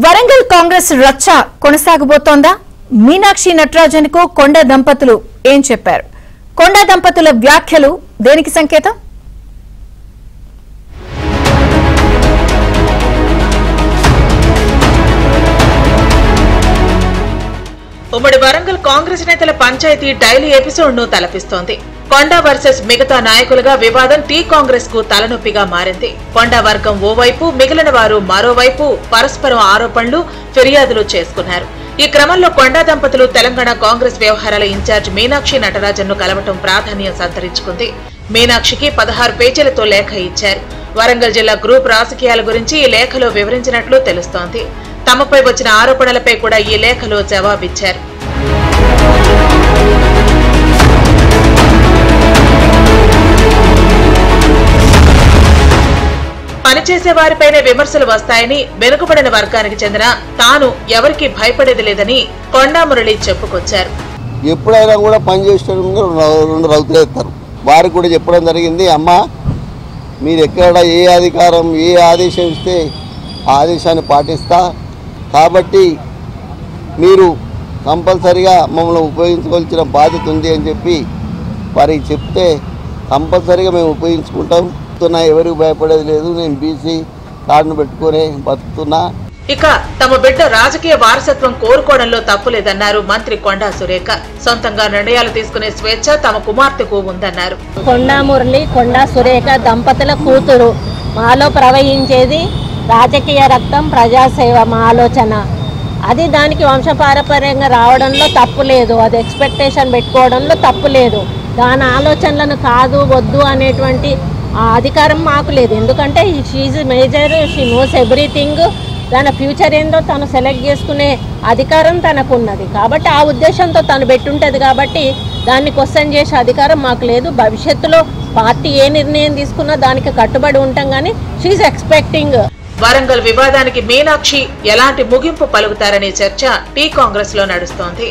వరంగల్ కాంగ్రెస్ రచ్చ కొనసాగబోతోందా? మీనాక్షి నటరాజన్ కు కొండ దంపతులు ఏం చెప్పారు? కొండ దంపతుల వ్యాఖ్యలు దేనికి సంకేతం? ఉమ్మడి వరంగల్ కాంగ్రెస్ నేతల పంచాయతీ డైలీ ఎపిసోడ్ ను తలపిస్తోంది. కొండ వర్సెస్ మిగతా నాయకులుగా వివాదం టీ కాంగ్రెస్ కు తలనొప్పిగా మారింది. కొండ వర్గం ఓవైపు, మిగిలిన వారు మరోవైపు పరస్పరం ఆరోపణలు, ఫిర్యాదులు చేసుకున్నారు. ఈ క్రమంలో కొండ దంపతులు తెలంగాణ కాంగ్రెస్ వ్యవహారాల ఇన్ఛార్జ్ మీనాక్షి నటరాజన్ ను కలవటం ప్రాధాన్యం సంతరించుకుంది. మీనాక్షికి 16 పేజీలతో లేఖ ఇచ్చారు. వరంగల్ జిల్లా గ్రూప్ రాజకీయాల గురించి ఈ లేఖలో వివరించినట్లు తెలుస్తోంది. తమపై వచ్చిన ఆరోపణలపై కూడా ఈ లేఖలో జవాబిచ్చారు. పనిచేసే వారిపైనే విమర్శలు వస్తాయని, వెనుకబడిన వర్గానికి చెందిన తాను ఎవరికి భయపడేది లేదని కొండా మురళి చెప్పుకొచ్చారు. ఎప్పుడైనా కూడా పనిచేసేటప్పుడు 2 రౌతులు ఎత్తారు. వారికి కూడా చెప్పడం జరిగింది, అమ్మా మీరు ఎక్కడ ఏ అధికారం ఏ ఆదేశం ఇస్తే ఆ ఆదేశాన్ని పాటిస్తా, కాబట్టి మీరు కంపల్సరిగా మమ్మల్ని ఉపయోగించుకోవాల్సిన బాధ్యత ఉంది అని చెప్పి వారికి చెప్తే కంపల్సరిగా మేము ఉపయోగించుకుంటాం. ఎవరికి భయపడేది లేదు, నేను బీసీ కార్డును పెట్టుకుని బతుకుతున్నా. ఇక తమ బిడ్డ రాజకీయ వారసత్వం కోరుకోవడంలో తప్పులేదన్నారు మంత్రి కొండా సురేఖ. సొంతంగా నిర్ణయాలు తీసుకునే స్వేచ్ఛ తమ కుమార్తెకు ఉందన్నారు. కొండా మురళి, కొండా సురేఖ దంపతుల కూతురు. మాలో ప్రవహించేది రాజకీయ రక్తం, ప్రజాసేవ మా ఆలోచన. అది దానికి వంశపారపర్యంగా రావడంలో తప్పు లేదు, అది ఎక్స్పెక్టేషన్ పెట్టుకోవడంలో తప్పు లేదు. దాని ఆలోచనలను కాదు వద్దు అనేటువంటి అధికారం మాకు లేదు. ఎందుకంటే she's major, she knows everything. తన ఫ్యూచర్ ఏందో తను సెలెక్ట్ చేసుకునే అధికారం తనకు ఉన్నది. కాబట్టి ఆ ఉద్దేశంతో తను పెట్టుంటుంది. కాబట్టి దాన్ని క్వశ్చన్ చేసే అధికారం మాకు లేదు. భవిష్యత్తులో పార్టీ ఏ నిర్ణయం తీసుకున్నా దానికి కట్టుబడి ఉంటాం. కానీ షీఈ్ ఎక్స్పెక్టింగ్. వరంగల్ వివాదానికి మీనాక్షి ఎలాంటి ముగింపు పలుకుతారనే చర్చ టీ కాంగ్రెస్ లో నడుస్తోంది.